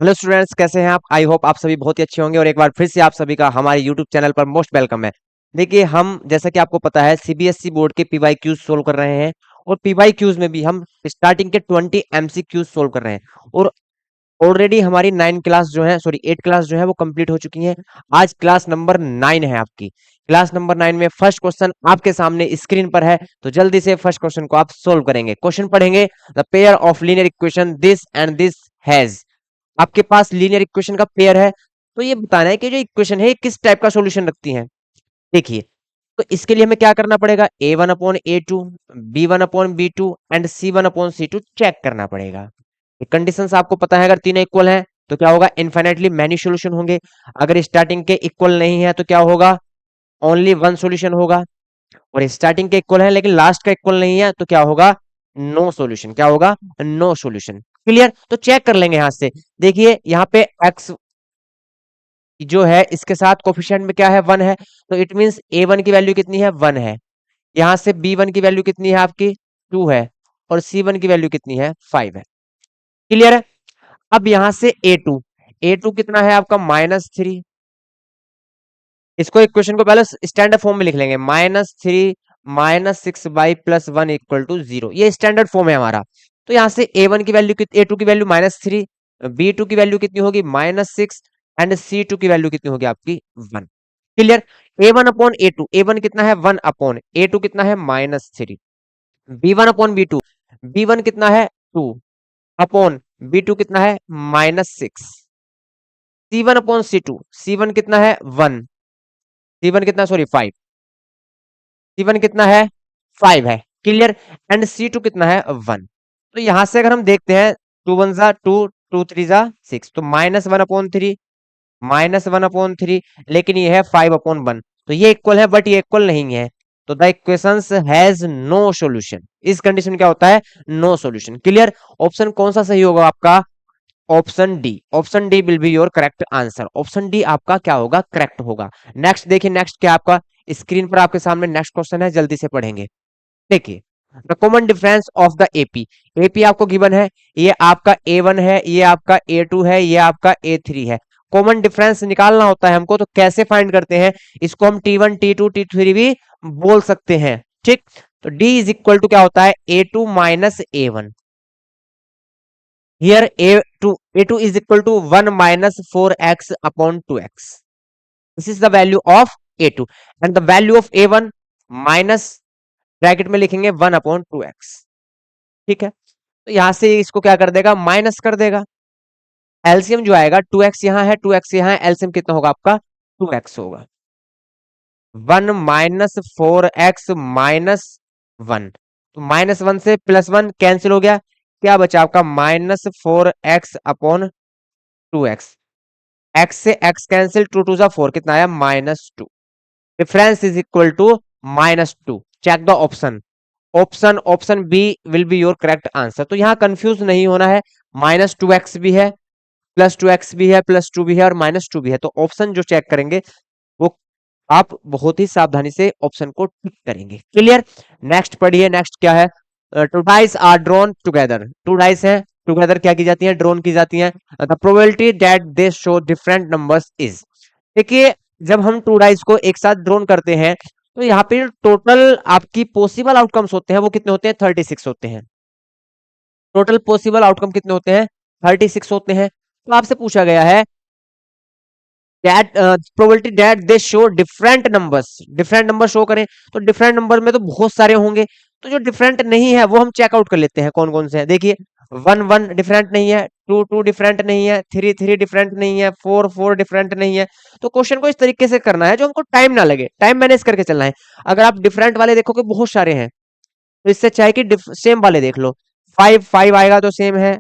Hello students, कैसे हैं आप? आई होप आप सभी बहुत ही अच्छे होंगे और एक बार फिर से आप सभी का हमारे यूट्यूब चैनल पर मोस्ट वेलकम है। देखिए, हम जैसा कि आपको पता है सीबीएसई बोर्ड के पीवाई क्यूज सोल्व कर रहे हैं और पीवाई क्यूज में भी हम स्टार्टिंग के 20 एमसीक्यूज सोल्व कर रहे हैं और ऑलरेडी हमारी 9 क्लास जो है, सॉरी 8 क्लास जो है वो कंप्लीट हो चुकी हैं। आज क्लास नंबर 9 है आपकी। क्लास नंबर 9 में फर्स्ट क्वेश्चन आपके सामने स्क्रीन पर है, तो जल्दी से फर्स्ट क्वेश्चन को आप सोल्व करेंगे। क्वेश्चन पढ़ेंगे, the pair of linear equation this and this has. आपके पास लीनियर इक्वेशन का पेयर है, तो ये बताना है कि जो इक्वेशन है ये किस टाइप का सॉल्यूशन रखती है। देखिए, तो इसके लिए हमें क्या करना पड़ेगा, a1/a2, b1/b2 and c1/c2 check करना पड़ेगा। कंडीशंस आपको पता है, अगर तीनों इक्वल हैं तो क्या होगा, इनफाइनाइटली मैनी सॉल्यूशन होंगे। अगर स्टार्टिंग के इक्वल नहीं है तो क्या होगा, ओनली वन सॉल्यूशन होगा। और स्टार्टिंग के इक्वल है लेकिन लास्ट का इक्वल नहीं है तो क्या होगा, नो सॉल्यूशन। क्या होगा, नो सॉल्यूशन। क्लियर? तो चेक कर लेंगे हाथ से। देखिए यहाँ पे x जो है इसके साथ कोफिशिएंट में क्या है, 1 है, तो इट मींस a1 की वैल्यू कितनी है, 1 है। यहाँ से b1 की वैल्यू कितनी है आपकी, 2 है। और c1 की वैल्यू कितनी है, 5 है। क्लियर है? अब यहाँ से a2 कितना है आपका, -3। इसको इक्वेशन को पहले स्टैंडर्ड फॉर्म में लिख लेंगे, -3 -6/+1 = 0। ये स्टैंडर्ड फॉर्म है हमारा। तो यहाँ से a1 की वैल्यू, a2 की वैल्यू -3, b2 की वैल्यू कितनी होगी, -6 एंड c2 की वैल्यू कितनी होगी आपकी, 1। क्लियर? a1/a2, a1 कितना है, 1 अपॉन a2 कितना है, -3। b1/b2, b1 कितना है, 2 अपॉन b2 कितना है, -6। c1/c2, c1 कितना है, 1, c1 कितना, सॉरी 5, c1 कितना है, 5 है। क्लियर? एंड c2 कितना है, 1। तो यहां से अगर हम देखते हैं, 2 1 = 2, 2 3 = 6, तो -1/3, -1/3, लेकिन ये है 5/1। तो ये इक्वल है बट ये इक्वल नहीं है, तो the equations has no solution. इस कंडीशन में क्या होता है, नो सॉल्यूशन। क्लियर? ऑप्शन कौन सा सही होगा आपका, option D. Option D will be your correct answer. Option D आपका क्या होगा, करेक्ट होगा। नेक्स्ट देखिए, नेक्स्ट क्या आपका स्क्रीन पर आपके सामने नेक्स्ट क्वेश्चन है, जल्दी से पढ़ेंगे। देखिए, the common difference of the AP. AP आपको गिवन है, ये आपका A1 है, ये आपका A2 है, ये आपका A3 है। कॉमन डिफरेंस निकालना होता है हमको, तो कैसे फाइंड करते हैं, इसको हम T1 T2 T3 भी बोल सकते हैं। ठीक, तो D इज इक्वल टू क्या होता है, A2 minus A1। Here A2 is equal to 1 minus 4x upon 2x। This is the value of A2 and the value of A1 minus, bracket में लिखेंगे 1/2x। ठीक है, तो यहां से इसको क्या कर देगा, माइनस कर देगा। एलसीएम जो आएगा, 2x यहाँ है, 2x यहाँ है, एलसीएम कितना होगा आपका, 2x होगा। 1 माइनस 4x -1, तो -1 से +1 कैंसिल हो गया, क्या बचा आपका, -4x अपॉन 2x। x से x कैंसिल, 2 2 4, कितना आया, -2। Difference is equal to -2। Check the option. Option B will be your correct answer. तो यहाँ कंफ्यूज नहीं होना है, -2x भी है, +2x भी है, +2 भी है और -2 भी है। तो ऑप्शन जो चेक करेंगे वो आप बहुत ही सावधानी से ऑप्शन को टिक करेंगे। क्लियर? नेक्स्ट पढ़िए, नेक्स्ट क्या है, two dice are drawn together. Two dice है, टुगेदर क्या की जाती है, ड्रॉन की जाती है। The probability that they show different numbers is. देखिए, जब हम टू डाइस को एक साथ ड्रॉन करते हैं तो यहाँ पे टोटल आपकी पॉसिबल आउटकम्स होते हैं, वो कितने होते हैं, 36 होते हैं। टोटल पॉसिबल आउटकम कितने होते हैं, 36 होते हैं। तो आपसे पूछा गया है that probability that they show different numbers, different number show करें। तो डिफरेंट नंबर में तो बहुत सारे होंगे, तो जो डिफरेंट नहीं है वो हम चेकआउट कर लेते हैं कौन कौन से हैं। देखिए, 1 1 डिफरेंट नहीं है, 2 2 डिफरेंट नहीं है, 3 3 डिफरेंट नहीं है, 4 4 डिफरेंट नहीं है। तो क्वेश्चन को इस तरीके से करना है जो हमको टाइम ना लगे, टाइम मैनेज करके चलना है। अगर आप डिफरेंट वाले देखोगे बहुत सारे हैं, तो इससे अच्छा है कि सेम वाले देख लो। 5 5 आएगा तो सेम है,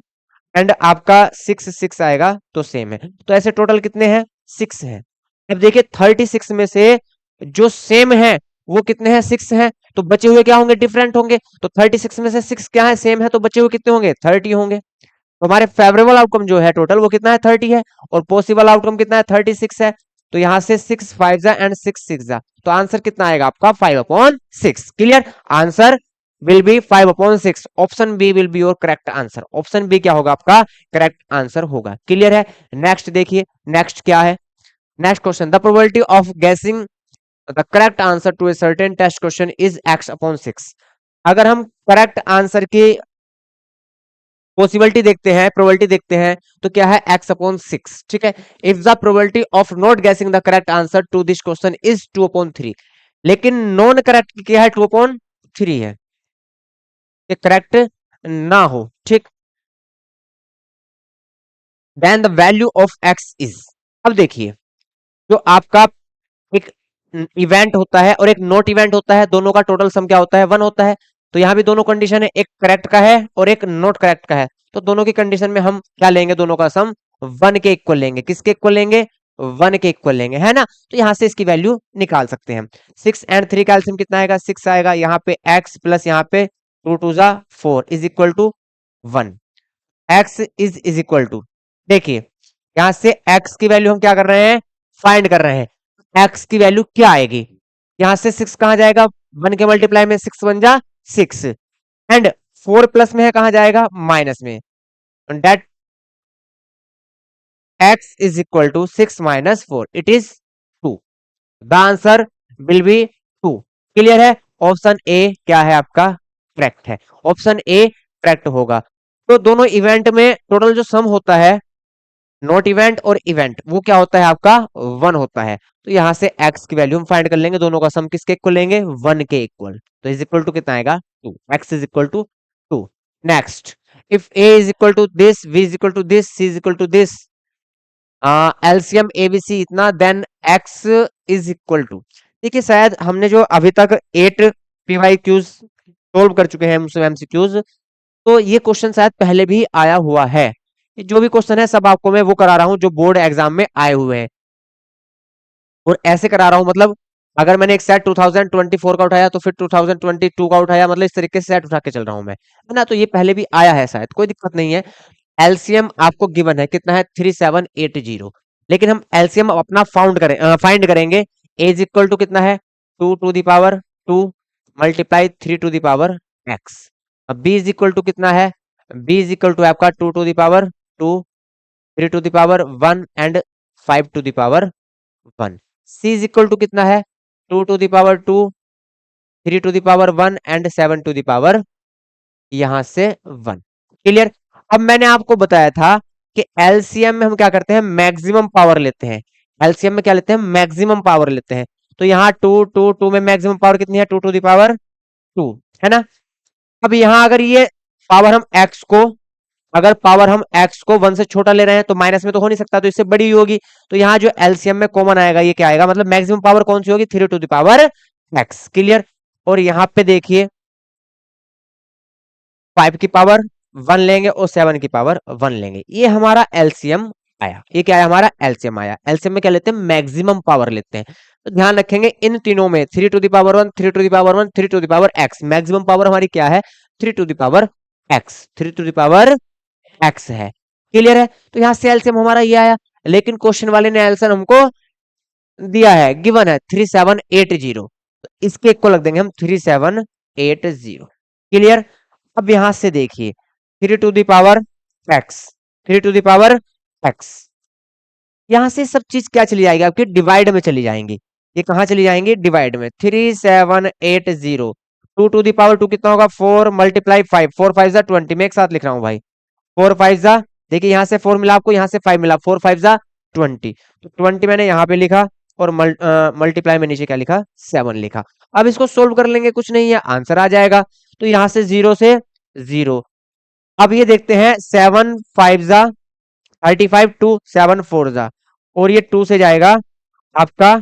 एंड आपका 6 6 आएगा तो सेम है। तो ऐसे टोटल कितने हैं, 6 हैं। अब देखिए, 36 में से जो सेम है वो कितने हैं, 6 हैं। तो बचे हुए क्या होंगे, डिफरेंट होंगे। तो 36 में से 6 क्या है, सेम है, तो बचे हुए कितने होंगे, 30 होंगे। तो हमारे फेवरेबल आउटकम जो है टोटल वो कितना है, 30 है। और पॉसिबल आउटकम कितना है, 36 है। तो यहां से 6 5 जा एंड 6 6 जा, तो आंसर कितना आएगा आपका, 5/6। Clear? Answer will be 5/6। Option B will be your correct answer. Option B क्या होगा आपका करेक्ट आंसर होगा। क्लियर है। नेक्स्ट देखिए, नेक्स्ट क्या है। Next question, the probability of guessing the correct answer to a certain test question is x/6। अगर हम करेक्ट आंसर की पॉसिबिलिटी देखते हैं, प्रोबेबिलिटी देखते हैं, तो क्या है x/6। ठीक है। If the probability of not guessing the correct answer to this question is 2/3, लेकिन नॉन करेक्ट क्या है 2/3 है, ये करेक्ट ना हो। ठीक, then the value of x is. अब देखिए, जो आपका एक इवेंट होता है और एक नॉट इवेंट होता है, दोनों का टोटल सम क्या होता है 1 होता है। तो यहाँ भी दोनों कंडीशन है, एक करेक्ट का है और एक नॉट करेक्ट का है। तो दोनों की कंडीशन में हम क्या लेंगे, दोनों का सम 1 के इक्वल लेंगे। किसके इक्वल लेंगे, 1 के इक्वल लेंगे, है ना। तो यहाँ से इसकी वैल्यू निकाल सकते हैं हम। 6 एंड 3 का एलसीएम कितना आएगा, 6 आएगा। यहाँ पे x प्लस यहाँ पे 2 2 4 is equal to 1। x is equal to, देखिए यहां से x की वैल्यू हम क्या कर रहे हैं, फाइंड कर रहे हैं। x की वैल्यू क्या आएगी, यहां से 6 कहां जाएगा, 1 के मल्टीप्लाई में 6 बन जा 6, एंड 4 प्लस में है कहां जाएगा, माइनस में। That x is equal to 6 minus 4, it is 2। The answer will be 2। Clear है। ऑप्शन ए क्या है आपका करेक्ट है, ऑप्शन ए करेक्ट होगा। तो दोनों इवेंट में टोटल जो सम होता है, नॉट इवेंट और इवेंट, वो क्या होता है आपका 1 होता है। तो यहां से x की वैल्यू हम फाइंड कर लेंगे, दोनों का सम किसके इक्वल लेंगे, 1 के इक्वल। तो इज इक्वल टू कितना आएगा 2, x is equal to 2। Next, if a is equal to this, b is equal to this, c is equal to this, LCM ABC इतना, then x is equal to. देखिए शायद हमने जो अभी तक 8 PY cues solve कर चुके हैं एमसीक्यूज, तो ये क्वेश्चन शायद पहले भी आया हुआ है। ये जो भी क्वेश्चन है सब आपको मैं वो करा रहा हूं जो बोर्ड एग्जाम में आए हुए हैं, और ऐसे करा रहा हूं, मतलब अगर मैंने एक सेट 2024 का उठाया तो फिर 2022 का उठाया, मतलब इस तरीके से सेट उठा के चल रहा हूं मैं, है ना। तो ये पहले भी आया है शायद, कोई दिक्कत नहीं है। एलसीएम आपको गिवन है कितना है 3780, लेकिन हम एलसीएम अपना फाइंड करेंगे। ए इज इक्वल टू कितना है 2 to the power 2 multiply 3 to the power x। अब बी इज इक्वल टू कितना है, बी इज इक्वल टू आपका 2 to the power 2 3 to the power 1 and 5 to the power 1। C is equal to कितना है 2 to the power 2 3 to the power 1 and 7 to the power यहां से 1। Clear. अब मैंने आपको बताया था कि एलसीएम में हम क्या करते हैं, मैक्सिमम पावर लेते हैं। एलसीएम में क्या लेते हैं, मैक्सिमम पावर लेते हैं। तो यहाँ 2 में मैक्सिमम पावर कितनी है 2 टू द पावर 2, है ना। अब यहाँ अगर ये पावर हम x को, अगर पावर हम x को 1 से छोटा ले रहे हैं तो माइनस में तो हो नहीं सकता, तो इससे बड़ी होगी। तो यहाँ जो एलसीएम में कॉमन आएगा ये क्या आएगा, मतलब मैक्सिमम पावर कौन सी होगी 3 to the power x। Clear. और यहाँ पे देखिए 5 की पावर 1 लेंगे और 7 की पावर 1 लेंगे, ये हमारा एलसीएम आया। ये क्या है, हमारा एलसीएम आया। एलसीएम में क्या लेते हैं, मैक्सिमम पावर लेते हैं। तो ध्यान रखेंगे इन तीनों में 3 to the power 1 3 to the power 1 3 to the power x, maximum power हमारी क्या है 3 to the power x, 3 to the power x है। क्लियर है। तो यहाँ से एलसीएम हमारा ये आया, लेकिन क्वेश्चन वाले ने एलसीएम हमको दिया है, गिवन है 3780, तो इसके इक्वल रख देंगे हम 3780। क्लियर। अब यहां से देखिए 3 to the power x, 3 to the power x, यहां से सब चीज क्या चली जाएगी आपकी डिवाइड में चली जाएंगी। ये कहां चली जाएंगी, डिवाइड में। 3780 2 टू द पावर 2 कितना होगा 4 मल्टीप्लाई 5, 4 5 जा 20, मैं एक साथ लिख रहा हूं भाई। 4 5 जा, देखिए यहां से 4 मिला आपको, यहां से 5 मिला, 4 5 जा 20, तो 20 मैंने यहाँ पे लिखा, और मल्टीप्लाई में नीचे क्या लिखा 7 लिखा। अब इसको सोल्व कर लेंगे, कुछ नहीं है आंसर आ जाएगा। तो यहां से 0 से 0। अब ये देखते हैं 7 5 जा 35, 2 7 4 जा, और ये 2 से जाएगा आपका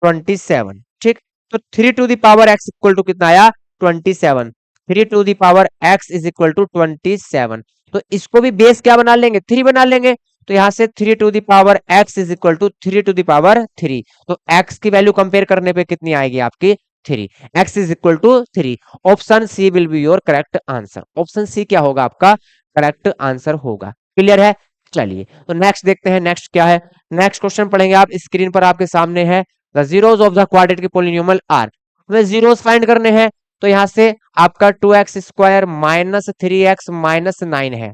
27। ठीक। तो 3 to the power x equal to कितना आया 27, 3 to the power x is equal to 27। तो इसको भी बेस क्या बना लेंगे 3 बना लेंगे। तो यहां से 3 to the power x is equal to 3 to the power 3। तो x की वैल्यू कंपेयर करने पे कितनी आएगी आपकी 3, x is equal to 3। Option C will be your correct answer. Option C क्या होगा आपका करेक्ट आंसर होगा। क्लियर है। चलिए तो नेक्स्ट देखते हैं, नेक्स्ट क्या है। नेक्स्ट क्वेश्चन पढ़ेंगे आप, स्क्रीन पर आपके सामने है। The zeros of the quadratic polynomial are, हमें जीरोस फाइंड करने हैं। तो यहाँ से आपका 2x² माइनस 3x माइनस 9 है,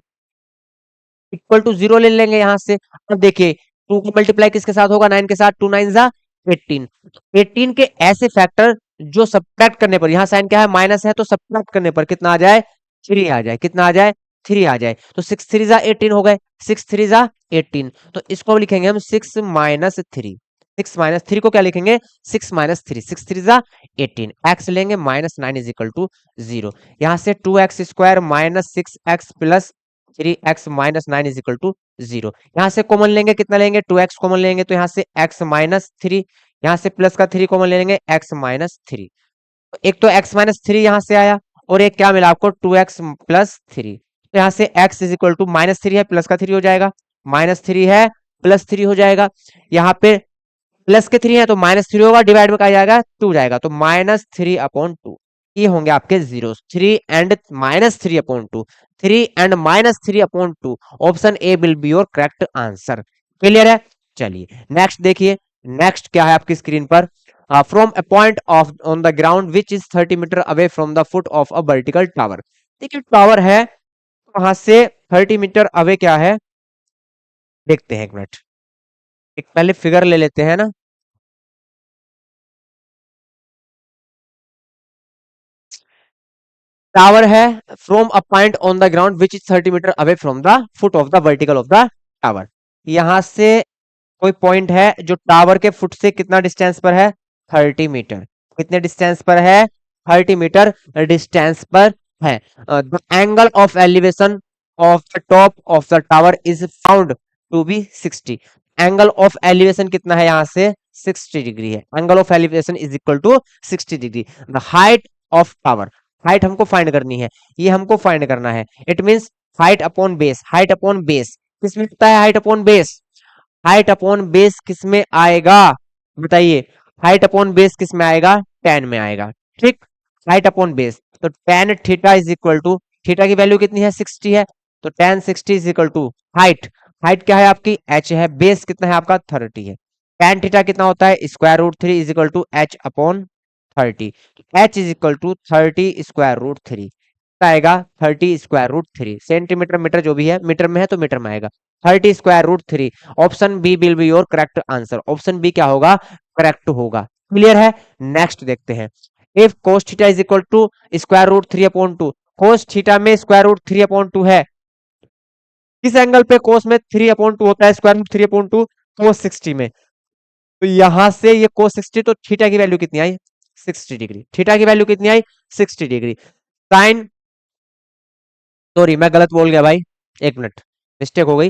इक्वल टू 0 ले लेंगे यहाँ से। अब देखिए 2 का मल्टीप्लाई किसके साथ होगा, 9 के साथ, 2 9 जा 18। 18 के ऐसे फैक्टर जो सब्ट्रैक्ट करने पर, यहाँ साइन क्या है, माइनस है, तो सब्ट्रैक्ट करने पर कितना आ जाए, 3 आ जाए, कितना आ जाए, 3 आ जाए। तो 6 3 जा 18 हो गए, 6 3 जा 18, तो इसको अब लिखेंगे हम 6 माइनस 3। 6 माइनस 3 को क्या लिखेंगे, 6 माइनस 3, 6 3 जा 18, एक्स लेंगे माइनस 9 इज इक्वल टू 0। यहाँ से 2x² minus 6x plus 3x minus 9 is equal to 0। यहाँ से कॉमन लेंगे, कितना लेंगे, 2x कॉमन लेंगे, तो यहाँ से x माइनस 3, यहाँ से प्लस का 3 कॉमन ले लेंगे, x माइनस 3। एक तो x माइनस 3 यहाँ से आया, और एक क्या मिला आपको, 2x प्लस 3। तो यहाँ से x is equal to minus 3 है, प्लस का 3 हो जाएगा, माइनस 3 है, प्लस 3 हो जाएगा। यहाँ पे प्लस के 3 है तो माइनस 3 होगा, डिवाइड में क्या जाएगा, 2 जाएगा, तो माइनस 3/2। ये होंगे आपके zero, 3 and minus 3/2, 3 and minus 3/2। Option A will be your correct answer. Clear है, चलिए नेक्स्ट देखिए। नेक्स्ट क्या है आपकी स्क्रीन पर, from a point of on the ground which is 30 metre away from the foot of a vertical tower. देखिए tower है, वहां से 30 मीटर अवे क्या है, देखते हैं एक मिनट, एक पहले फिगर ले लेते हैं ना। टावर है from a point on the ground which is 30 metre away from the foot of the vertical of the tower. यहां से कोई पॉइंट है जो टावर के फुट से कितना डिस्टेंस पर है, 30 मीटर। कितने डिस्टेंस पर है, 30 मीटर डिस्टेंस पर है। The angle of elevation of the top of the tower is found to be 60। Angle of elevation कितना है, यहां से 60 डिग्री है। Angle of elevation is equal to 60 degree. The height of tower, height हमको find करनी है, ये हमको फाइंड करना है। It means height upon base, height upon base किसमें होता है, height upon base, height upon base किस में आएगा, बताइए, हाइट अपॉन बेस किस में आएगा, 10 में आएगा। ठीक, हाइट अपॉन बेस, तो tan theta is equal to, theta की वैल्यू कितनी है, 60 है, तो tan 60 is equal to height, height क्या है आपकी, h है, बेस कितना है आपका 30 है। tan थीटा कितना होता है, √3 is equal to h upon 30। h is equal to 30 √3 आएगा, 30 √3 सेंटीमीटर मीटर जो भी है, मीटर में है तो मीटर में आएगा, 30 √3। Option B will be your correct answer. Option B क्या होगा, करेक्ट होगा। क्लियर है, नेक्स्ट देखते हैं। If cos theta is equal to √3/2, cos theta में √3/2 है, किस एंगल पे cos में 3/2 होता है, √3/2 cos 60 में, तो यहां से ये cos 60, तो थीटा की वैल्यू कितनी आई, 60 डिग्री। थीटा की वैल्यू कितनी आई, 60 डिग्री। साइन, सॉरी मैं गलत बोल गया भाई, एक मिनट, मिस्टेक हो गई।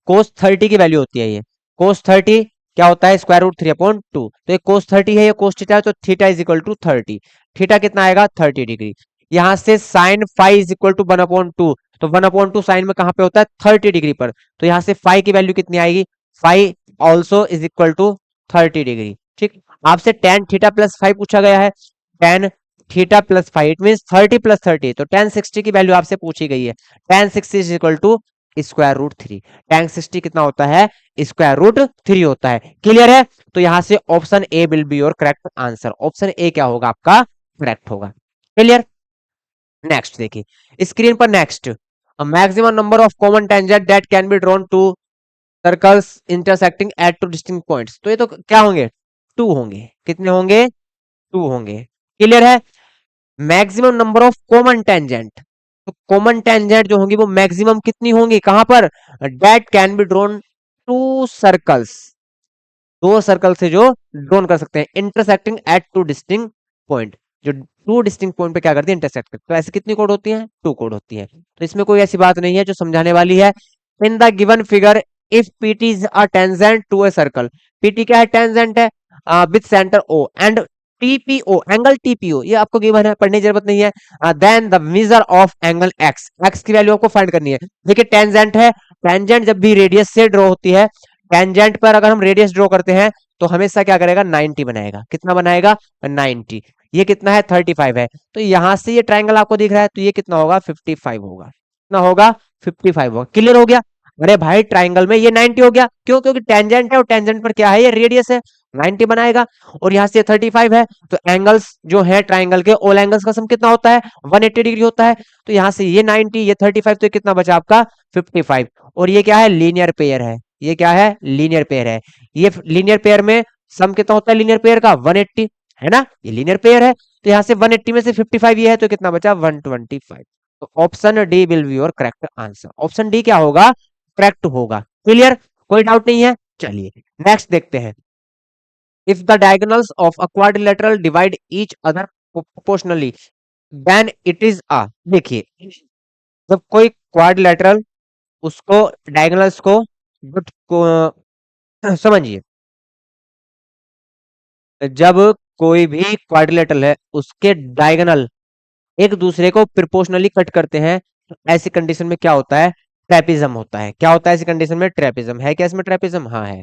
कोस 30 की वैल्यू होती है ये, कोस 30 क्या होता है, √3/2। तो ये कोस 30 है, ये कोस थीटा है, तो theta is equal to 30। Theta कितना आएगा, 30 डिग्री। यहां से sine phi is equal to 1/2, तो 1/2 साइन में कहां पे होता है, 30 डिग्री पर, तो यहां से फाई की वैल्यू कितनी आएगी, phi also is equal to 30 degree. ठीक, आपसे tan थीटा प्लस फाइव पूछा गया है, tan theta plus five, it mean 30 plus 30, तो tan 60 की वैल्यू आपसे पूछी गई है, tan 60 is equal to √3। tan 60 कितना होता है, √3 होता है। क्लियर है, तो यहां से option A will be your correct answer. Option A क्या होगा आपका, करेक्ट होगा। क्लियर, नेक्स्ट देखिए स्क्रीन पर, next maximum number of common tangent that can be drawn to circles intersecting at two distinct points. तो ये तो क्या होंगे, 2 होंगे, कितने होंगे, 2 होंगे। क्लियर है, maximum number of common tangent, तो कॉमन टेंजेंट जो होंगी वो मैक्सिमम कितनी होंगी, कहां पर, date can be drawn to circles, दो सर्कल से जो ड्रॉन कर सकते हैं, intersecting at two distinct point, जो टू डिस्टिंक्ट पॉइंट पे क्या करती है, इंटरसेक्ट करती है। तो ऐसे कितनी कोड होती है, 2 कोड होती है। तो इसमें कोई ऐसी बात नहीं है जो समझाने वाली है। In the given figure if PT is a tangent to a circle, PT क्या है, टेंजेंट है with centre O, and TPO, angle TPO ये आपको गिवन है, पढ़ने की जरूरत नहीं है। Then the measure of angle x, x की वैल्यू आपको फाइंड करनी है। देखिए टेंजेंट है, टेंजेंट जब भी रेडियस से ड्रॉ होती है, टेंजेंट पर अगर हम रेडियस ड्रॉ करते हैं तो हमेशा क्या करेगा, 90 बनाएगा। कितना बनाएगा, 90। ये कितना है, 35 है, तो यहां से ये ट्राइंगल आपको दिख रहा है, तो ये कितना होगा, 55 होगा। कितना होगा, 55 होगा। क्लियर हो गया, अरे भाई ट्राइंगल में ये 90 हो गया, क्यों, क्योंकि टेंजेंट है और टेंजेंट पर क्या है, ये रेडियस है, 90 बनाएगा। और यहाँ से 35 है, तो एंगल्स जो है ट्राइंगल के, ऑल एंगल्स का सम कितना होता है, 180 डिग्री होता है। तो यहाँ से ये 90, ये 35, तो ये कितना बचा आपका 55। और ये क्या है, लीनियर पेयर है, ये क्या है, लीनियर पेयर है। ये लीनियर पेयर में सम कितना होता है लीनियर पेयर का, 180, है ना, ये लीनियर पेयर है। तो यहाँ से 180 में से 55 ये है, तो कितना बचा 125। तो option D will be your correct answer, option D क्या होगा, करेक्ट होगा। क्लियर, कोई डाउट नहीं है। चलिए नेक्स्ट देखते हैं। If the diagonals of a quadrilateral divide each other proportionally then it is a, देखिए जब कोई क्वाड्रिलेटरल उसको डायगोनल्स को समझिए, जब कोई भी क्वाड्रिलेटरल है उसके डायगोनल एक दूसरे को प्रोपोर्शनली कट करते हैं, तो ऐसी कंडीशन में क्या होता है, ट्रेपिज्म होता है। क्या होता है ऐसी कंडीशन में, ट्रेपिज्म है। क्या इसमें ट्रेपिज्म, हाँ है।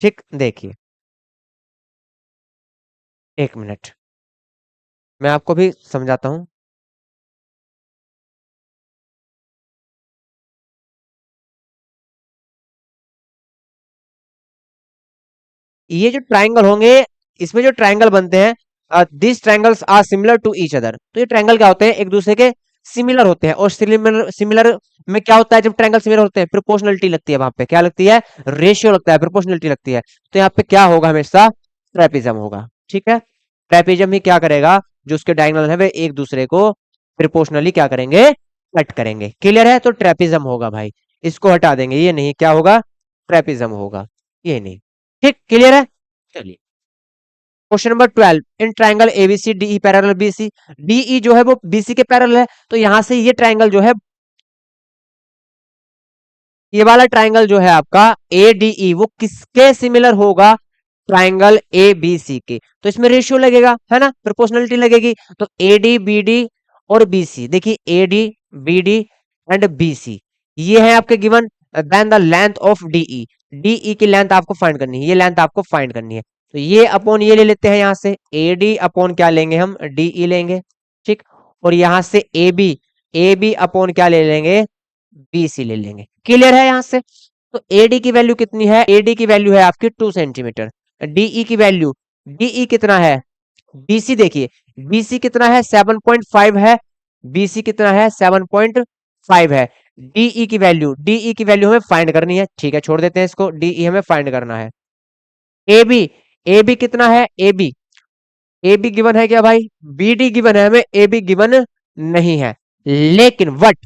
ठीक, देखिए 1 मिनट मैं आपको भी समझाता हूं। ये जो ट्राइंगल होंगे, इसमें जो ट्राइंगल बनते हैं, this triangles are similar to each other. तो ये ट्राइंगल क्या होते हैं, एक दूसरे के सिमिलर होते हैं। और सिमिलर सिमिलर में क्या होता है, जब ट्राइंगल सिमिलर होते हैं प्रोपोर्शनलिटी लगती है, वहां पे क्या लगती है, रेशियो लगता है, प्रोपोर्शनलिटी लगती है। तो यहाँ पे क्या होगा, हमेशा ट्रेपिज्म होगा। ठीक है, ट्रेपिज्म ही क्या करेगा, जो उसके डायगोनल है वे एक दूसरे को प्रोपोर्शनली क्या करेंगे, कट करेंगे। क्लियर है, तो ट्रेपिज्म होगा भाई, इसको हटा देंगे, ये नहीं, क्या होगा, ट्रेपिज्म होगा, ये नहीं। ठीक, क्लियर है। चलिए question number 12, in triangle ABC DE parallel BC, DE जो है वो बीसी के पैरेलल है। तो यहां से ये ट्राइंगल जो है, ये वाला ट्राइंगल जो है आपका एडीई, वो किसके सिमिलर होगा, ट्राइंगल ए बी सी के। तो इसमें रेशियो लगेगा, है ना, प्रोपोर्शनलिटी लगेगी। तो एडी बीडी और बीसी, देखिए एडी बीडी एंड बीसी, ये है आपके given. Then the length of DE, DE की लेंथ आपको फाइंड करनी है, ये लेंथ आपको फाइंड करनी है। तो ये अपॉन ये ले लेते हैं, यहां से एडी अपॉन क्या लेंगे हम, डीई लेंगे। ठीक, और यहां से ए बी अपॉन क्या ले लेंगे, बीसी ले लेंगे। क्लियर है यहां से। तो एडी की वैल्यू कितनी है, एडी की वैल्यू है आपकी 2 सेंटीमीटर। डीई की वैल्यू, डीई कितना है, बीसी देखिए, बीसी कितना है 7.5 है, बीसी कितना है 7.5 है। डीई की वैल्यू, डीई की वैल्यू हमें फाइंड करनी है। ठीक है, छोड़ देते हैं इसको, डीई हमें फाइंड करना है। ए बी, ए बी कितना है, ए बी गिवन है क्या भाई, बी डी गिवन है, हमें ए बी गिवन नहीं है। लेकिन वट,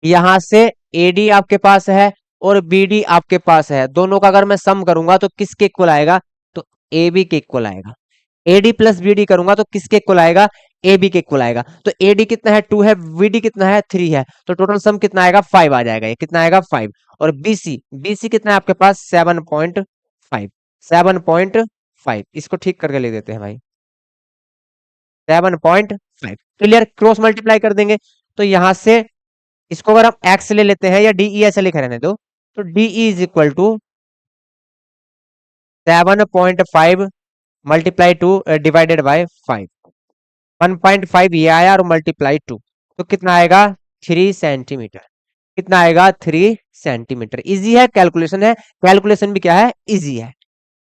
यहां से एडी आपके पास है और बीडी आपके पास है, दोनों का अगर मैं सम करूंगा तो किसके इक्वल आएगा, तो ए बी के इक्वल आएगा। एडी प्लस बीडी करूंगा तो किसके इक्वल आएगा, ए बी के इक्वल आएगा। तो एडी कितना है 2 है, बीडी कितना है 3 है, तो टोटल सम कितना आएगा 5 आ जाएगा, ये कितना आएगा 5। और बीसी, बीसी कितना है आपके पास 7.5, 7.5, इसको ठीक करके ले देते हैं भाई, 7.5। क्लियर, क्रॉस मल्टीप्लाई कर देंगे। तो यहां से इसको अगर हम एक्स ले लेते हैं, या डीई ऐसे लिख रहने दो, तो DE is equal to 7.5 multiply two divided by 5, 1.5 ये आया और मल्टीप्लाई 2, तो कितना आएगा 3 सेंटीमीटर। कितना आएगा 3 सेंटीमीटर। इजी है, कैलकुलेशन है, कैलकुलेशन भी क्या है, इजी है।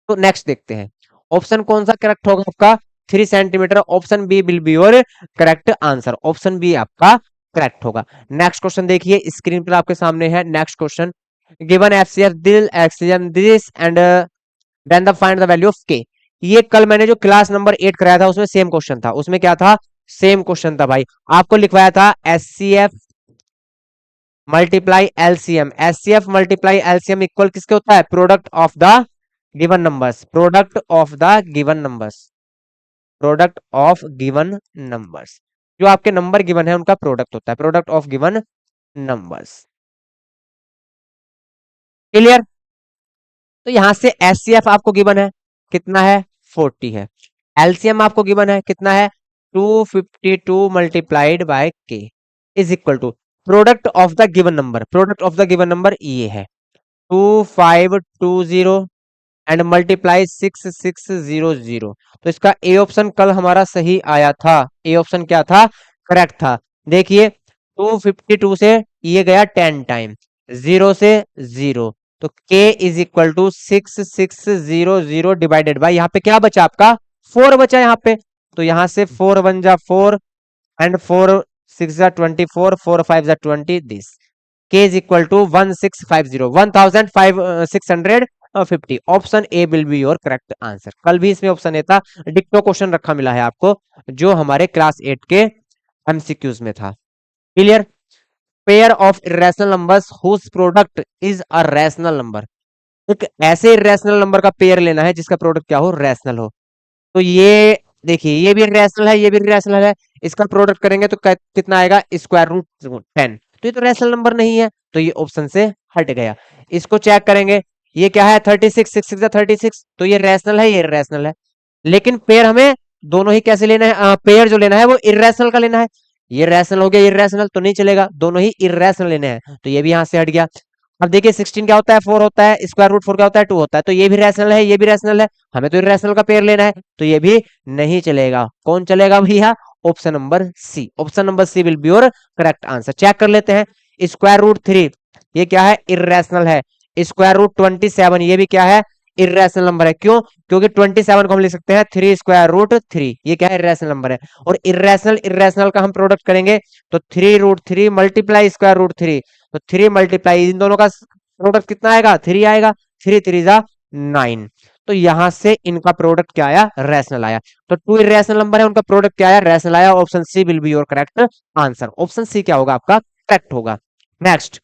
तो नेक्स्ट देखते हैं, ऑप्शन कौन सा करेक्ट होगा आपका, 3 centimetre. Option B will be your correct answer, option B आपका करेक्ट होगा। नेक्स्ट क्वेश्चन देखिए, स्क्रीन पर आपके सामने है next question. Given FCF this and then the find the value of K. ये कल मैंने जो क्लास नंबर 8 कराया था उसमें सेम क्वेश्चन था, उसमें क्या था, सेम क्वेश्चन था भाई। आपको लिखवाया था HCF multiply LCM, HCF multiply LCM equal किसके होता है, product of the given numbers, product of the given numbers, product of given numbers. जो आपके नंबर गिवन है उनका प्रोडक्ट होता है, product of given numbers. Clear. तो यहां से एचसीएफ आपको गिवन है कितना है, 40 है। एलसीएम आपको गिवन है कितना है, 252 multiplied by k is equal to product of the given number, product of the given number ये है 2520 एंड मल्टीप्लाई 6600। तो इसका ए ऑप्शन कल हमारा सही आया था, ए ऑप्शन क्या था, करेक्ट था। देखिए 252 से ये गया 10 टाइम, 0 से 0, तो k is equal to 6600 divided by, यहाँ पे क्या बचा आपका 4 बचा यहाँ पे, तो यहाँ से 4 1 जा 4 एंड 4 6 जा 24 4 5 जा 20, this k is equal to 1650 1650। Option A will be your correct answer. कल भी इसमें ऑप्शन ए था, डिक्टो क्वेश्चन रखा मिला है आपको जो हमारे क्लास 8 के एमसीक्यूज में था। Clear. Pair of irrational numbers whose product is a rational number, एक ऐसे इरेशनल नंबर का पेयर लेना है जिसका प्रोडक्ट क्या हो, रैशनल हो। तो ये देखिए ये भी रैशनल है, ये भी रैशनल है, इसका प्रोडक्ट करेंगे तो कितना आएगा, स्क्वायर रूट 10। तो ये तो रैशनल नंबर नहीं है, तो ये ऑप्शन से हट गया। इसको चेक करेंगे, ये क्या है 36 6 6 36, तो ये रैशनल है, ये इरेशनल है। लेकिन पेयर हमें दोनों ही कैसे लेना है, पेयर जो लेना है वो इरेशनल का लेना है। ये रैशनल हो गया, इरेशनल तो नहीं चलेगा, दोनों ही इरेशनल लेने हैं, तो ये भी यहां से हट गया। अब देखिए 16 क्या होता है, 4 होता है, स्क्वायर रूट 4 क्या होता है, 2 होता है, तो ये भी रैशनल है, ये भी रैशनल है, हमें तो इरेशनल का पेयर लेना है, तो ये भी नहीं चलेगा। कौन चलेगा भैया, option number C. Option number C will be your correct answer. Check कर लेते हैं, स्क्वायर रूट 3 ये क्या है, इरेशनल है। स्क्वायर रूट 27 ये भी क्या है, इरेशनल नंबर है। क्यों, क्योंकि 27 को हम लिख सकते हैं 3 स्क्वायर रूट 3, ये क्या है, इरेशनल नंबर है। और इरेशनल इरेशनल का हम प्रोडक्ट करेंगे तो 3 रूट 3 मल्टीप्लाई स्क्वायर रूट 3, तो 3 मल्टीप्लाई इन दोनों का प्रोडक्ट कितना आएगा, 3 आएगा, 3 3 जा 9। तो यहां से इनका प्रोडक्ट क्या आया, रैशनल आया। तो 2 इरेशनल नंबर है, उनका प्रोडक्ट क्या आया, रैशनल आया। Option C will be your correct answer. Option C क्या होगा आपका, करेक्ट होगा। Next,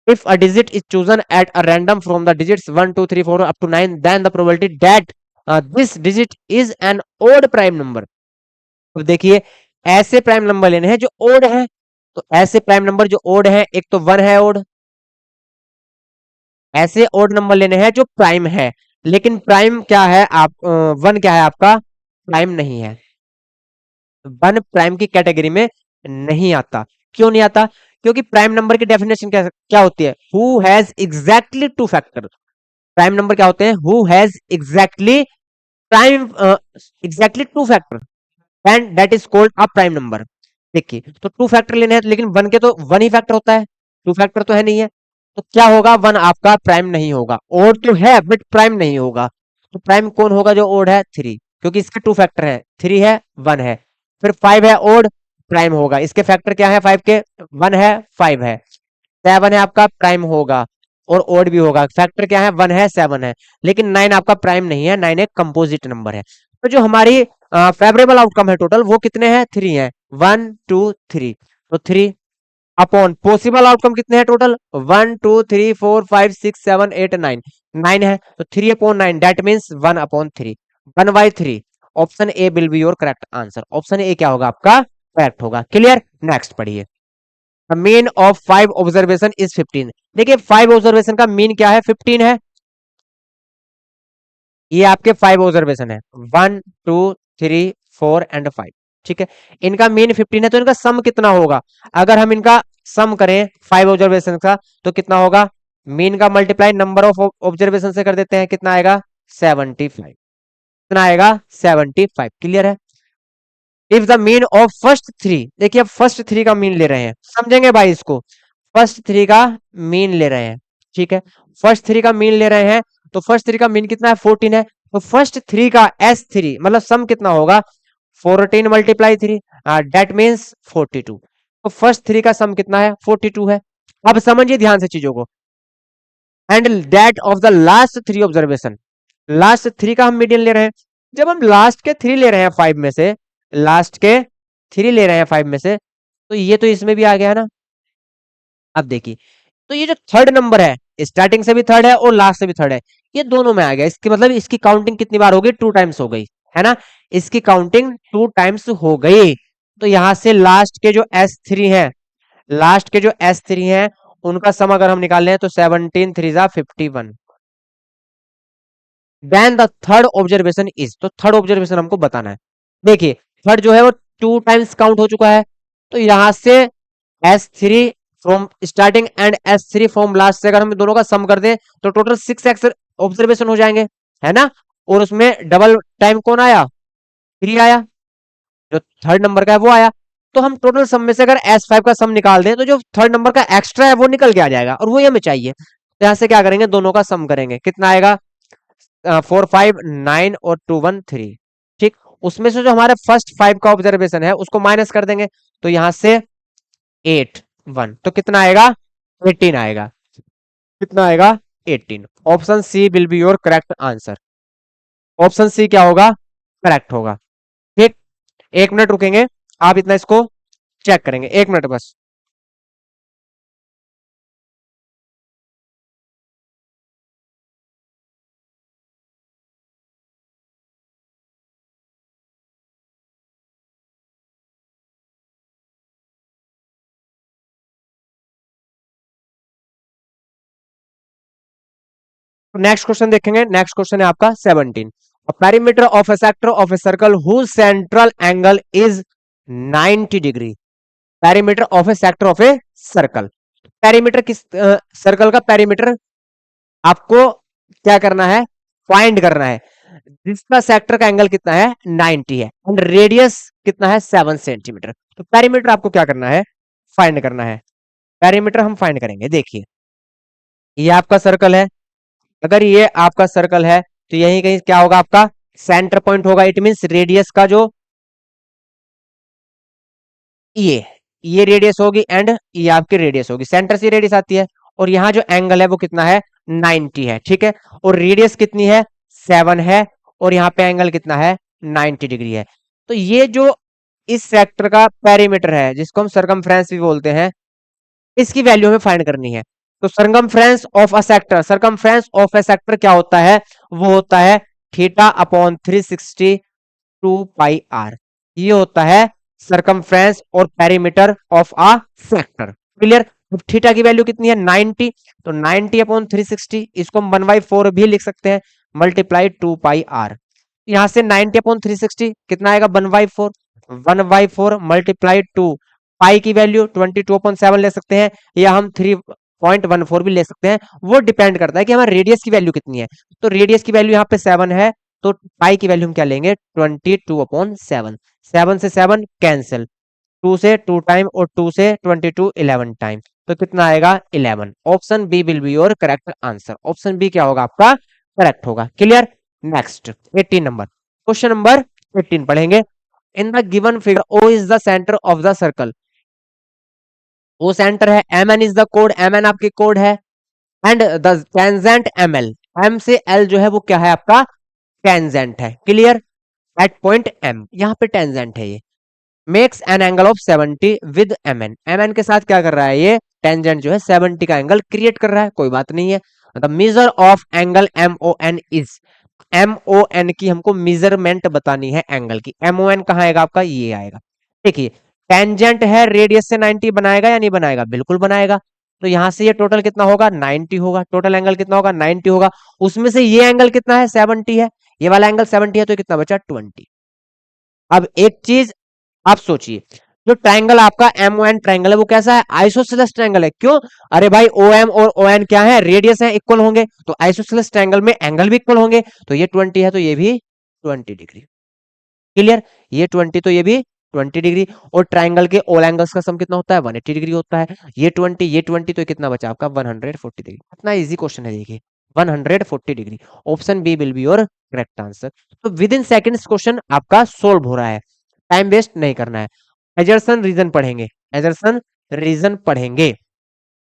if a digit is chosen at a random from the digits 1 2 3 4 up to 9, then the probability that this digit is an odd prime number। अब देखिए ऐसे prime number लेने हैं जो ओड है, तो ऐसे प्राइम नंबर जो ओड है, एक तो 1 है ओड, ऐसे ओड नंबर लेने हैं जो प्राइम है। लेकिन प्राइम क्या है, आप 1 क्या है आपका, प्राइम नहीं है, 1 प्राइम की कैटेगरी में नहीं आता। क्यों नहीं आता, क्योंकि प्राइम नंबर की डेफिनेशन क्या क्या होती है, who has exactly two factor. Prime number क्या होते हैं, who has exactly prime exactly two factor, and that is called a prime number. देखिए तो टू फैक्टर लेने हैं, लेकिन वन के तो वन ही फैक्टर होता है, टू फैक्टर तो है नहीं है, तो क्या होगा, वन आपका प्राइम नहीं होगा। ओड तो है बट प्राइम नहीं होगा। तो प्राइम कौन होगा जो ओड है, 3, क्योंकि इसके टू फैक्टर है, 3 है 1 है। फिर 5 है ओड, प्राइम होगा, इसके फैक्टर क्या है 5 के, 1 है 5 है। 7 है आपका, प्राइम होगा और ओड भी होगा, फैक्टर क्या है 1 है 7 है। लेकिन 9 आपका प्राइम नहीं है, 9 एक कंपोजिट नंबर है। तो जो हमारी फेवरेबल आउटकम है टोटल वो कितने हैं, 3 है, 1 2 3। तो 3 अपॉन पॉसिबल आउटकम कितने हैं टोटल, 1 2 3 4 5 6 7 8 9, 9 है, तो 3 upon 9 that means 1 upon 3, 1/3। Option A will be your correct answer. Option A क्या होगा आपका, करेक्ट होगा। क्लियर। नेक्स्ट पढ़िए, मीन ऑफ 5 ऑब्जर्वेशन इज 15। देखिए 5 ऑब्जर्वेशन का मीन क्या है, 15 है। ये आपके 5 ऑब्जर्वेशन है, 1 2 3 4 एंड 5, ठीक है। इनका मीन 15 है, तो इनका सम कितना होगा, अगर हम इनका सम करें 5 ऑब्जर्वेशन का तो कितना होगा, मीन का मल्टीप्लाई नंबर ऑफ ऑब्जर्वेशन से कर देते हैं, कितना आएगा 75, कितना आएगा 75। क्लियर है। If the mean of first 3, देखिए अब फर्स्ट 3 का मीन ले रहे हैं, समझेंगे भाई इसको, फर्स्ट 3 का मीन ले रहे हैं, ठीक है। फर्स्ट 3 का मीन ले रहे हैं, तो फर्स्ट 3 का मीन कितना है 14 है, तो फर्स्ट 3 का S3 मतलब सम कितना होगा, 14 मल्टीप्लाई 3 दैट मीन्स 42। तो फर्स्ट 3 का सम कितना है 42 है। अब समझिए ध्यान से चीजों को, and that of the last 3 observation, last 3 का हम मीडियन ले रहे हैं। जब हम लास्ट के 3 ले रहे हैं 5 में से, लास्ट के 3 ले रहे हैं 5 में से, तो ये तो इसमें भी आ गया ना। अब देखिए, तो ये जो थर्ड नंबर है, स्टार्टिंग से भी थर्ड है और लास्ट से भी थर्ड है, ये दोनों में आ गया। इसके मतलब इसकी काउंटिंग कितनी बार हो गई, 2 टाइम्स हो गई, है ना। इसकी काउंटिंग 2 टाइम्स हो गई। तो यहां से लास्ट के जो S3 है, लास्ट के जो S3 है उनका सम अगर हम निकाल लें तो 17 3 जा 51। Then the third observation is, तो थर्ड ऑब्जर्वेशन हमको बताना है। देखिए थर्ड जो है वो 2 टाइम्स काउंट हो चुका है, तो यहां से S3 from starting and S3 from last से अगर हम दोनों का सम कर दें तो टोटल 6 ऑब्जर्वेशन हो जाएंगे, है ना। और उसमें डबल टाइम कौन आया, 3 आया, जो थर्ड नंबर का है वो आया। तो हम टोटल सम में से अगर S5 का सम निकाल दें तो जो थर्ड नंबर का एक्स्ट्रा है वो निकल के आ जाएगा, और वो हमें चाहिए। तो यहाँ से क्या करेंगे, दोनों का सम करेंगे, कितना आएगा, 4 5 9 और 2 1 3। ठीक, उसमें से जो हमारे फर्स्ट 5 का ऑब्जर्वेशन है उसको माइनस कर देंगे, तो यहां से 8 1, तो कितना आएगा, 18 आएगा। कितना आएगा, 18। Option C will be your correct answer. Option C क्या होगा, करेक्ट होगा। ठीक, 1 मिनट रुकेंगे, आप इतना इसको चेक करेंगे, 1 मिनट बस। नेक्स्ट क्वेश्चन देखेंगे, नेक्स्ट क्वेश्चन है आपका 17। Perimeter of a sector of a circle whose central angle is 90 degree. Perimeter of a sector of a circle, perimeter किस सर्कल का पेरीमीटर आपको क्या करना है, फाइंड करना है, जिसका सेक्टर का एंगल कितना है, 90 है, एंड रेडियस कितना है, 7 सेंटीमीटर। तो पेरीमीटर आपको क्या करना है, फाइंड करना है। पेरीमीटर हम फाइंड करेंगे, देखिए ये आपका सर्कल है, अगर ये आपका सर्कल है तो यही कहीं क्या होगा, आपका सेंटर पॉइंट होगा। इट मींस रेडियस का जो ये रेडियस होगी, एंड ये आपकी रेडियस होगी, सेंटर से रेडियस आती है, और यहाँ जो एंगल है वो कितना है, 90 है। ठीक है, और रेडियस कितनी है, 7 है, और यहाँ पे एंगल कितना है, 90 डिग्री है। तो ये जो इस सेक्टर का पेरीमीटर है, जिसको हम सरकमफ्रेंस भी बोलते हैं, इसकी वैल्यू हमें फाइंड करनी है। तो circumference of a sector, circumference of a sector क्या होता है, वो होता है थीटा अपॉन 360 2 पाई आर। ये होता है सरकमफ्रेंस और perimeter of a sector. Clear. अब थीटा की वैल्यू कितनी है, 90, तो 90 अपॉन 360, इसको हम 1/4 भी लिख सकते हैं, मल्टीप्लाई 2 पाई आर। यहां से 90 अपॉन 360 कितना आएगा, 1/4, 1/4 मल्टीप्लाई 2, पाई की वैल्यू 22/7 ले सकते हैं, या हम 3.14 भी ले सकते हैं। वो डिपेंड करता है कि हमारे रेडियस की वैल्यू कितनी है। तो रेडियस की वैल्यू यहाँ पे 7 है, तो पाई की वैल्यू हम क्या लेंगे, 22/7। 7 से 7 कैंसिल, 2 से 2 टाइम, और 2 से 22 11 टाइम, तो कितना आएगा, 11। Option B will be your correct answer. Option B क्या होगा आपका, करेक्ट होगा। Clear. Next 18 number, question number 18 पढ़ेंगे। In the given figure O is the centre of the circle. O centre है, एम एन इज द कोड, M N आपकी कोड है, and the tangent M L, M से L जो है वो क्या है, आपका टेंजेंट है। क्लियर। एट पॉइंट एम, यहाँ पे टेंजेंट है, ये makes an angle of 70 with M N, M N के साथ क्या कर रहा है, ये टेंजेंट जो है 70 का एंगल क्रिएट कर रहा है, कोई बात नहीं है। The measure of angle M O N is, M O N की हमको मेजरमेंट बतानी है एंगल की। एम ओ एन कहाँ आएगा आपका, ये आएगा। देखिए टेंजेंट है, रेडियस से 90 बनाएगा या नहीं बनाएगा, बिल्कुल बनाएगा। तो यहां से ये टोटल कितना होगा, 90 होगा, टोटल एंगल कितना होगा, 90 होगा। उसमें से ये एंगल कितना है, 70 है, ये वाला एंगल 70 है, तो कितना बचा, 20। अब एक चीज आप सोचिए, जो ट्रायंगल आपका एम ओ एन ट्रायंगल है वो कैसा है, आइसोसेलेस ट्रायंगल है। क्यों, अरे भाई ओ एम और ओ एन क्या है, रेडियस है, इक्वल होंगे, तो आइसोसेलेस ट्रायंगल में एंगल भी इक्वल होंगे। तो ये 20 है, तो ये भी 20 डिग्री। क्लियर। ये 20, तो ये भी 20 डिग्री। और ट्राइंगल के ऑल एंगल्स का सम कितना होता है, 180 डिग्री होता है। ये 20, ये 20, तो कितना बचा आपका, 140 डिग्री। कितना इजी क्वेश्चन है, देखिए 140 degree. Option B will be your correct answer. तो विद इन सेकेंड्स क्वेश्चन आपका सोल्व हो रहा है, टाइम वेस्ट नहीं करना है। एजर्सन रीजन पढ़ेंगे, एजर्सन रीजन पढ़ेंगे।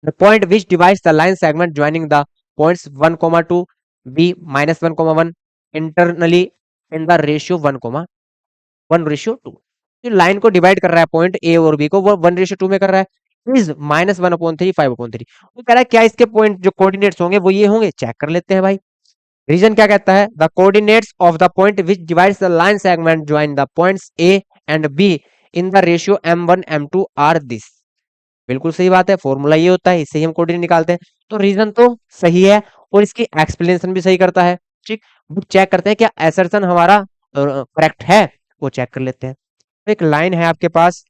The point which divides the line segment joining the points 1, 2 B -1, 1 internally in the ratio 1:1 जो लाइन को डिवाइड कर रहा है पॉइंट ए और बी को, वो 1:2 में कर रहा है, इज -1/3 5/3। वो कह रहा है क्या इसके पॉइंट जो कोऑर्डिनेट्स होंगे वो ये होंगे, चेक कर लेते हैं भाई। रीजन क्या कहता है, the coordinates of the point which divides the line segment join the points A and B in the ratio m1 m2 are this. बिल्कुल सही बात है, फॉर्मूला ये होता है, इससे ही हम कोऑर्डिनेट निकालते हैं। तो रीजन तो सही है, और इसकी एक्सप्लेनेशन भी सही करता है। ठीक, चेक करते हैं क्या असर्शन हमारा करेक्ट है, वो चेक कर लेते हैं। एक लाइन है आपके पास,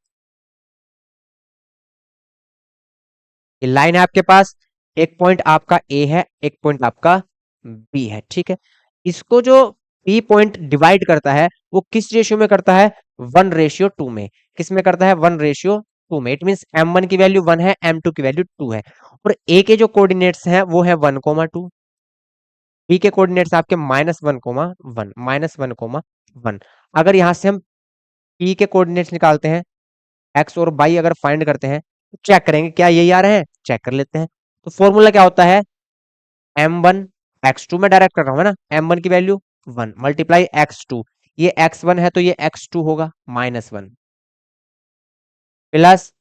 ये लाइन है आपके पास, एक पॉइंट आपका ए है, एक पॉइंट आपका बी है। ठीक है, इसको जो बी पॉइंट डिवाइड करता है वो किस रेशियो में करता है, 1:2 में। किस में करता है, 1:2 2 में, इट मींस m1 की वैल्यू 1 है, m2 की वैल्यू 2 है, और a के जो कोऑर्डिनेट्स हैं वो है 1,2, b के कोऑर्डिनेट्स आपके -1,1, -1,1। अगर यहां से हम p के कोऑर्डिनेट्स निकालते हैं, x और y अगर फाइंड करते हैं तो चेक करेंगे क्या यही आ रहे हैं, चेक कर लेते हैं। तो फॉर्मूला क्या होता है, m1 x2 में डायरेक्ट कर रहा हूं, है ना, m1 की वैल्यू 1 मल्टीप्लाई x2, ये x1 है तो ये x2 होगा -1, प्लस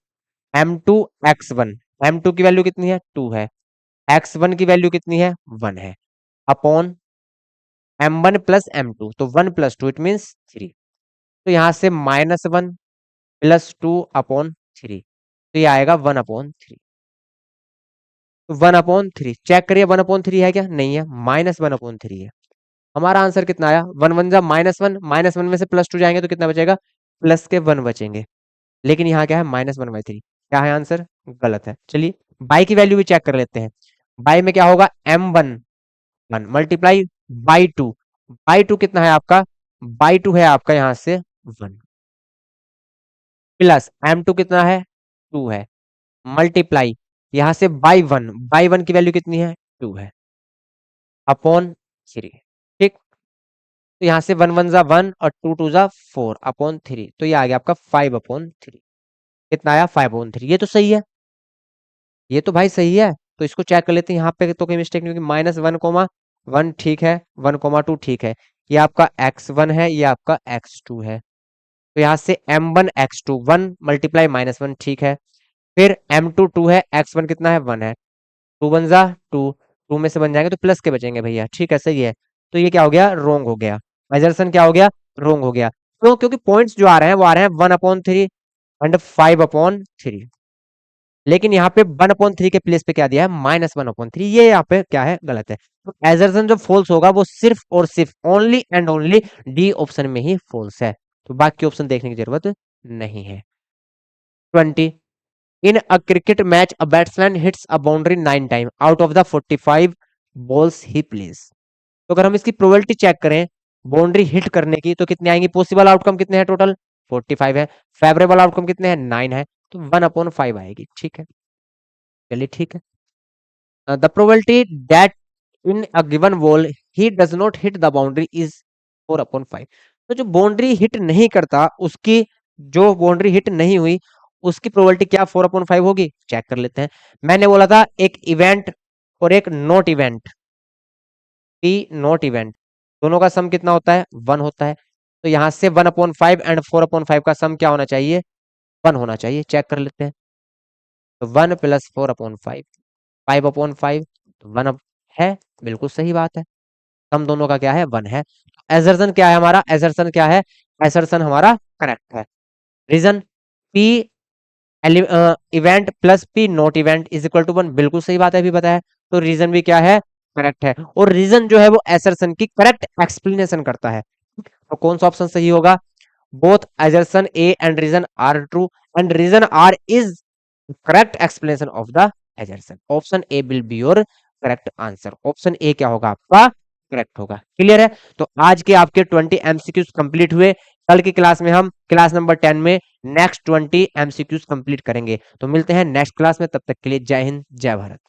m2 x1, m2 की वैल्यू कितनी है, 2 है, x1 की वैल्यू कितनी है, 1 है, अपॉन m1 प्लस m2, तो 1 प्लस 2 इट मीन्स 3, तो यहां से -1 प्लस 2 अपॉन 3, तो ये आएगा 1/3, तो 1/3 चेक करिए, 1/3 है क्या, नहीं है, -1/3 है। हमारा आंसर कितना आया, 1 1 जा -1, -1 में से +2 जाएंगे तो कितना बचेगा, प्लस के 1 बचेंगे, लेकिन यहाँ क्या है -1/3, क्या है आंसर, गलत है। चलिए बाई की वैल्यू भी चेक कर लेते हैं, बाई में क्या होगा, m1 1 मल्टीप्लाई बाई टू कितना है आपका, बाई टू है आपका यहाँ से 1, प्लस m2 कितना है, 2 है, मल्टीप्लाई यहाँ से बाई वन की वैल्यू कितनी है, 2 है, अपॉन 3, ठीक, तो यहाँ से 1 1 जा 1 और 2 2 जा 4 अपॉन 3, तो ये आ गया आपका 5/3, कितना आया, 5/3, ये तो सही है, ये तो भाई सही है। तो इसको चेक कर लेते हैं, यहाँ पे तो कोई मिस्टेक नहीं होगी, -1,1 ठीक है, 1,2 ठीक है, ये आपका x1 है, ये आपका x2 है, तो यहाँ से m1 x2 1 मल्टीप्लाई -1 ठीक है, फिर m2 2 है, x1 कितना है, 1 है, 2 1 जा 2, 2 में से बन जाएंगे तो प्लस के बचेंगे भैया, ठीक है, सही है। तो ये क्या हो गया, रोंग हो गया, मेजरसन क्या हो गया, रोंग हो गया, क्यों, क्योंकि पॉइंट्स जो आ रहे हैं वो आ रहे हैं 1/3 एंड 5/3, लेकिन यहाँ पे 1/3 के प्लेस पे क्या दिया है, -1/3, ये यहाँ पे क्या है, गलत है। तो एजर्सन जो फॉल्स होगा वो सिर्फ और सिर्फ only and only D option में ही फॉल्स है, तो बाकी ऑप्शन देखने की जरूरत नहीं है। 20, in a cricket match a batsman hits a boundary 9 time out of the 45 balls he plays, तो अगर हम इसकी प्रोबेबिलिटी चेक करें बाउंड्री हिट करने की तो कितनी आएंगी, पॉसिबल आउटकम कितने हैं टोटल, 45 है, फेवरेबल आउटकम कितने हैं, 9 है, तो 1/5 आएगी, ठीक है, चलिए ठीक है। The probability that in a given ball he does not hit the boundary is 4/5, तो जो बाउंड्री हिट नहीं करता उसकी, जो बाउंड्री हिट नहीं हुई उसकी प्रोबेबिलिटी क्या 4/5 होगी, चेक कर लेते हैं। मैंने बोला था एक इवेंट और एक not event, T not event, दोनों का सम कितना होता है, 1 होता है, तो यहां से 1/5 एंड 4/5 का सम क्या होना चाहिए, 1 होना चाहिए, चेक कर लेते हैं। तो 1 प्लस 4/5, 5/5, तो 1 है, बिल्कुल सही बात है, सम दोनों का क्या है, 1 है। एजर्सन क्या है हमारा, एजर्सन क्या है, एजर्सन हमारा करेक्ट है। Reason, P event plus P not event is equal to 1, बिल्कुल सही बात है, अभी बताया, तो रीजन भी क्या है, करेक्ट है, और रीजन जो है वो एसर्सन की करेक्ट एक्सप्लेनेशन करता है, तो कौन सा ऑप्शन सही होगा, both assertion A and reason are true and reason are is correct explanation of the assertion, option A will be your correct answer, option A क्या होगा आपका, करेक्ट होगा, क्लियर है। तो आज के आपके 20 एमसीक्यूज कंप्लीट हुए, कल की क्लास में हम क्लास नंबर 10 में नेक्स्ट 20 एमसीक्यूज कंप्लीट करेंगे, तो मिलते हैं नेक्स्ट क्लास में, तब तक के लिए जय हिंद जय भारत।